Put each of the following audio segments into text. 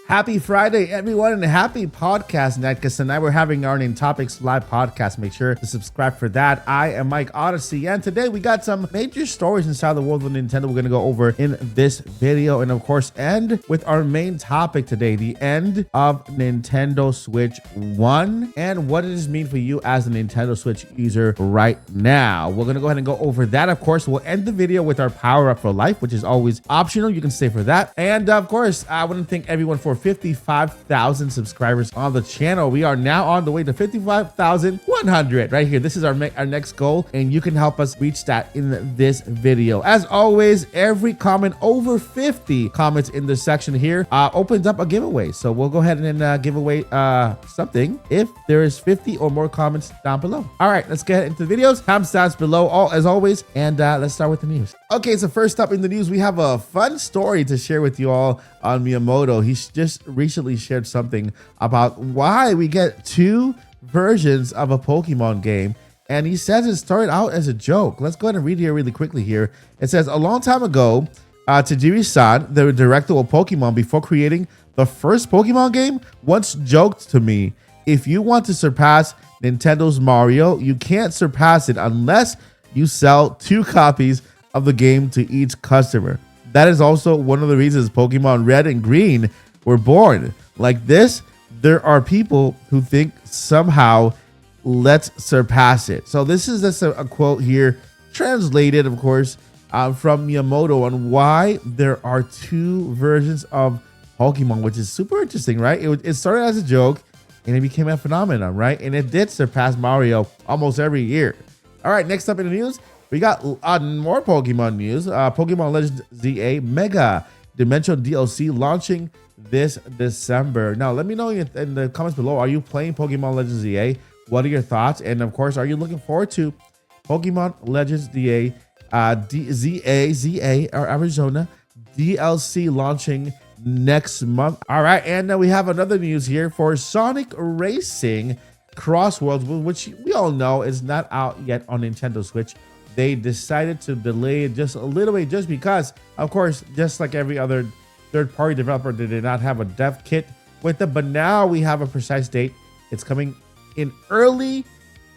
Happy Friday, everyone, and happy podcast night, because tonight we're having our Name Topics live podcast. Make sure to subscribe for that. I am Mike Odyssey, and today we got some major stories inside the world of Nintendo we're going to go over in this video, and of course, end with our main topic today, the end of Nintendo Switch 1, and what does this mean for you as a Nintendo Switch user right now. We're going to go ahead and go over that. Of course, we'll end the video with our Power Up for Life, which is always optional. You can stay for that. And of course, I want to thank everyone for 55,000 subscribers on the channel. We are now on the way to 55,100 right here. This is our next goal, and you can help us reach that in this video. As always, every comment over 50 comments in this section here opens up a giveaway. So we'll go ahead and give away something if there is 50 or more comments down below. All right, let's get into the videos. Timestamps below, as always, and let's start with the news. Okay, so first up in the news, we have a fun story to share with you all on Miyamoto. He's just recently shared something about why we get two versions of a Pokemon game. And he says it started out as a joke. Let's go ahead and read here really quickly here. It says, a long time ago, Tajiri-san, the director of Pokemon, before creating the first Pokemon game, once joked to me, if you want to surpass Nintendo's Mario, you can't surpass it unless you sell 2 copies of the game to each customer. That is also one of the reasons Pokemon Red and Green were born. Like this, there are people who think somehow let's surpass it. So this is just a quote here, translated, of course, from Miyamoto on why there are 2 versions of Pokemon, which is super interesting, right? It started as a joke and it became a phenomenon, right? And it did surpass Mario almost every year. All right, next up in the news, we got more Pokemon news. Pokemon Legends ZA Mega Dimensional DLC launching this December. Now, let me know in the comments below, are you playing Pokemon Legends ZA? What are your thoughts? And of course, are you looking forward to Pokemon Legends ZA or Arizona DLC launching next month? All right, and now we have another news here for Sonic Racing Cross Worlds, which we all know is not out yet on Nintendo Switch. They decided to delay it just a little bit just because, of course, just like every other third-party developer, they did not have a dev kit with it. But now we have a precise date. It's coming in early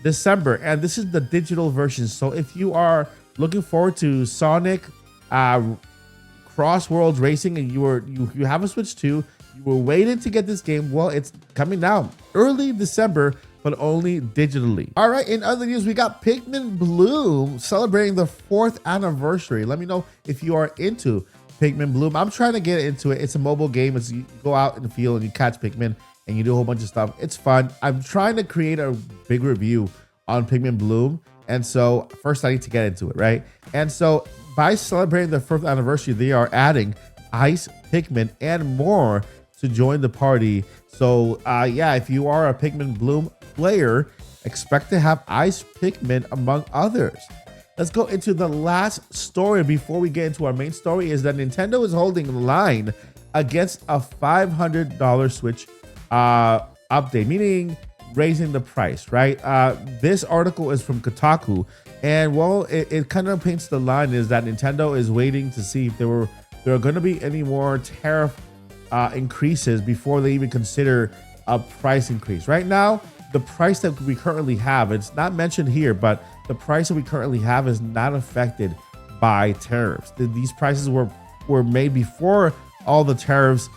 December, and this is the digital version. So if you are looking forward to Sonic Cross Worlds Racing and you have a Switch 2, you were waiting to get this game, well, it's coming now early December, but only digitally. All right, in other news, we got Pikmin Bloom celebrating the 4th anniversary. Let me know if you are into Pikmin Bloom. I'm trying to get into it. It's a mobile game. You go out in the field and you catch Pikmin and you do a whole bunch of stuff. It's fun. I'm trying to create a big review on Pikmin Bloom. And so first I need to get into it, right? And so by celebrating the 4th anniversary, they are adding Ice Pikmin and more to join the party. So yeah, if you are a Pikmin Bloom player, expect to have Ice Pikmin among others. Let's go into the last story before we get into our main story, is that Nintendo is holding the line against a $500 Switch update, meaning raising the price, right? This article is from Kotaku, and well, it kind of paints the line is that Nintendo is waiting to see if there are going to be any more tariff increases before they even consider a price increase. Right now, the price that we currently have, it's not mentioned here, but the price that we currently have is not affected by tariffs. These prices were made before all the tariffs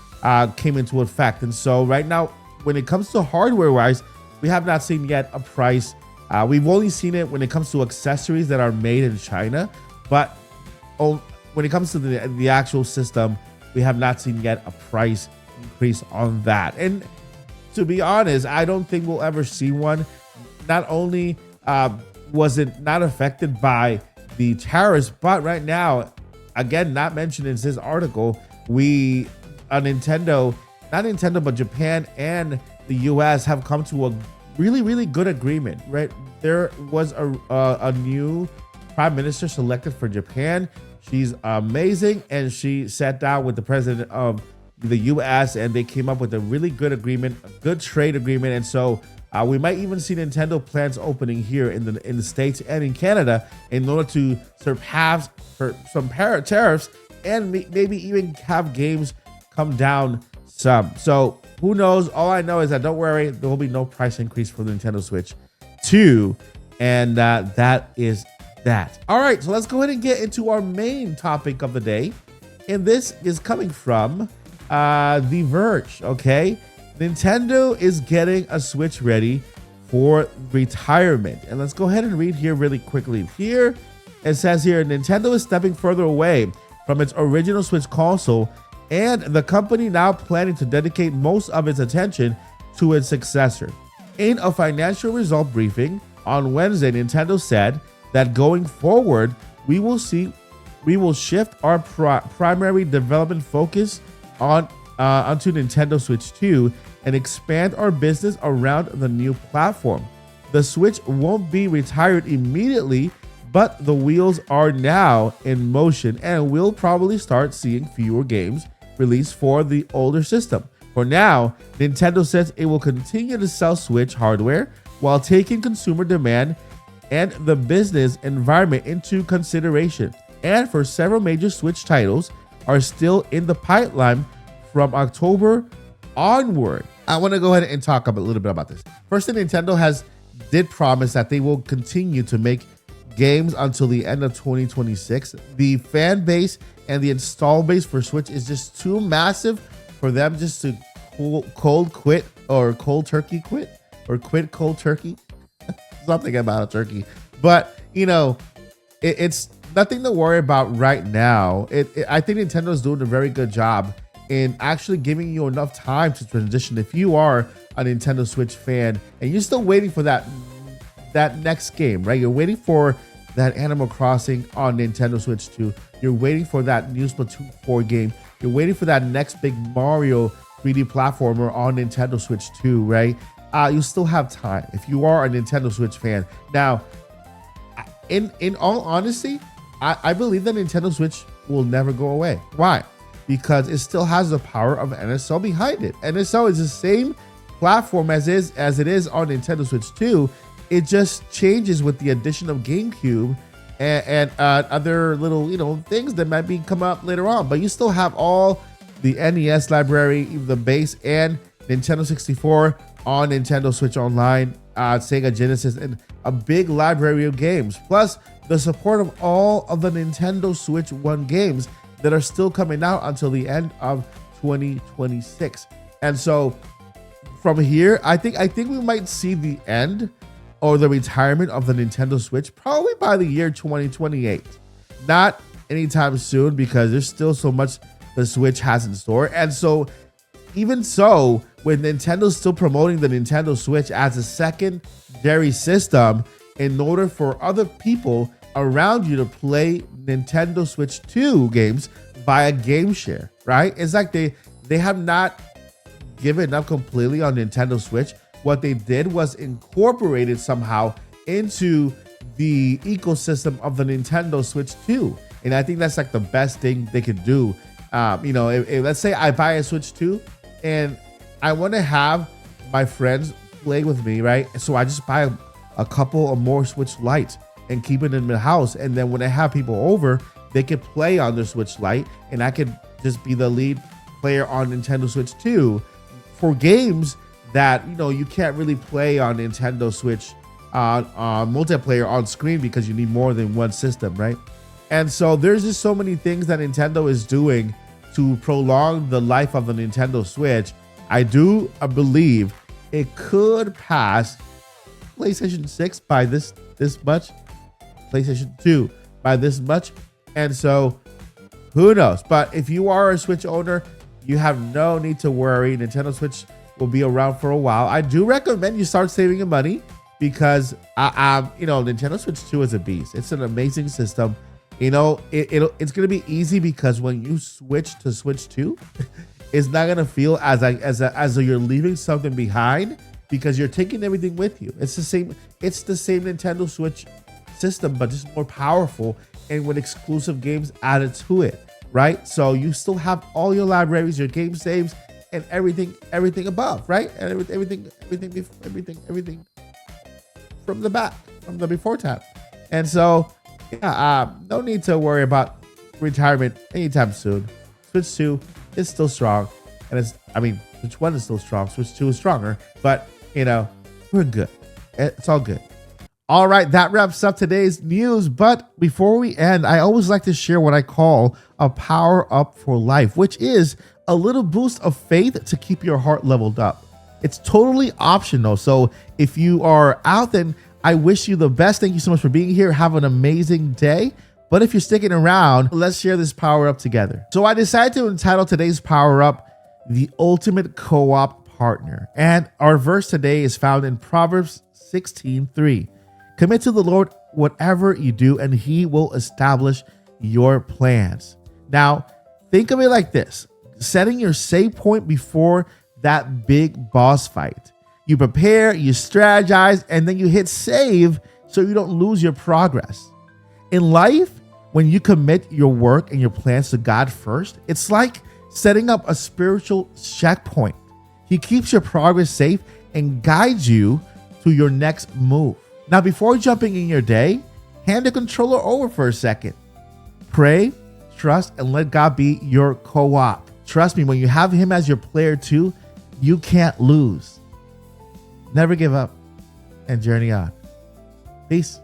came into effect. And so right now, when it comes to hardware wise, we have not seen yet a price. We've only seen it when it comes to accessories that are made in China, but when it comes to the actual system, we have not seen yet a price increase on that. And to be honest, I don't think we'll ever see one. Not only was it not affected by the tariffs, but right now, again, not mentioned in this article, Nintendo, not Nintendo, but Japan and the US have come to a really good agreement, right? There was a new prime minister selected for Japan. She's amazing, and she sat down with the president of the US, and they came up with a really good agreement, a good trade agreement. And so we might even see Nintendo plans opening here in the States and in Canada in order to surpass some tariffs and maybe even have games come down some. So who knows? All I know is that don't worry, there will be no price increase for the Nintendo Switch 2. And that is that. All right, so let's go ahead and get into our main topic of the day. And this is coming from The Verge, okay? Nintendo is getting a Switch ready for retirement. And let's go ahead and read here really quickly. Here, it says here, Nintendo is stepping further away from its original Switch console, and the company now planning to dedicate most of its attention to its successor. In a financial result briefing on Wednesday, Nintendo said that going forward, we will shift our primary development focus onto Nintendo Switch 2 and expand our business around the new platform. The Switch won't be retired immediately, but the wheels are now in motion, and we'll probably start seeing fewer games released for the older system. For now, Nintendo says it will continue to sell Switch hardware while taking consumer demand and the business environment into consideration. And for several major Switch titles are still in the pipeline from October onward. I want to go ahead and talk a little bit about this. First, Nintendo did promise that they will continue to make games until the end of 2026. The fan base and the install base for Switch is just too massive for them just to cold quit or cold turkey quit or quit cold turkey. Something about a turkey. But, you know, it's nothing to worry about right now. I think Nintendo is doing a very good job in actually giving you enough time to transition. If you are a Nintendo Switch fan and you're still waiting for that next game, right? You're waiting for that Animal Crossing on Nintendo Switch 2. You're waiting for that new Splatoon 4 game. You're waiting for that next big Mario 3D platformer on Nintendo Switch 2, right? You still have time if you are a Nintendo Switch fan. Now, in all honesty, I believe that Nintendo Switch will never go away. Why? Because it still has the power of NSO behind it. NSO is the same platform as it is on Nintendo Switch 2. It just changes with the addition of GameCube and other little things that might be come up later on. But you still have all the NES library, the base, and Nintendo 64 on Nintendo Switch Online, Sega Genesis, and a big library of games. Plus the support of all of the Nintendo Switch 1 games that are still coming out until the end of 2026. And so from here, I think we might see the end or the retirement of the Nintendo Switch probably by the year 2028. Not anytime soon, because there's still so much the Switch has in store. And so even so, when Nintendo's still promoting the Nintendo Switch as a secondary system in order for other people around you to play Nintendo Switch 2 games via game share, right? It's like they have not given up completely on Nintendo Switch. What they did was incorporate it somehow into the ecosystem of the Nintendo Switch 2. And I think that's like the best thing they could do. If let's say I buy a Switch 2 and I want to have my friends play with me, right? So I just buy a couple of more Switch Lites and keep it in the house. And then when I have people over, they could play on their Switch Lite and I could just be the lead player on Nintendo Switch 2 for games that you can't really play on Nintendo Switch multiplayer on screen because you need more than one system, right? And so there's just so many things that Nintendo is doing to prolong the life of the Nintendo Switch. I do believe it could pass PlayStation 6 by this much, PlayStation 2 by this much, and so who knows? But if you are a Switch owner, you have no need to worry. Nintendo Switch will be around for a while. I do recommend you start saving your money because Nintendo Switch 2 is a beast. It's an amazing system. It's gonna be easy because when you switch to Switch 2, it's not gonna feel as though you're leaving something behind because you're taking everything with you. It's the same Nintendo Switch system, but just more powerful and with exclusive games added to it, right? So you still have all your libraries, your game saves, and everything above, right? And everything from the back, from the before tab. And so, no need to worry about retirement anytime soon. Switch 2 is still strong. And Switch 1 is still strong. Switch 2 is stronger. But, we're good. It's all good. All right, that wraps up today's news. But before we end, I always like to share what I call a power up for life, which is a little boost of faith to keep your heart leveled up. It's totally optional. So if you are out, then I wish you the best. Thank you so much for being here. Have an amazing day. But if you're sticking around, let's share this power up together. So I decided to entitle today's power up, The Ultimate Co-op Partner. And our verse today is found in Proverbs 16:3. Commit to the Lord whatever you do, and he will establish your plans. Now, think of it like this: setting your save point before that big boss fight. You prepare, you strategize, and then you hit save so you don't lose your progress. In life, when you commit your work and your plans to God first, it's like setting up a spiritual checkpoint. He keeps your progress safe and guides you to your next move. Now, before jumping in your day, hand the controller over for a second. Pray, trust, and let God be your co-op. Trust me, when you have him as your player too, you can't lose. Never give up and journey on. Peace.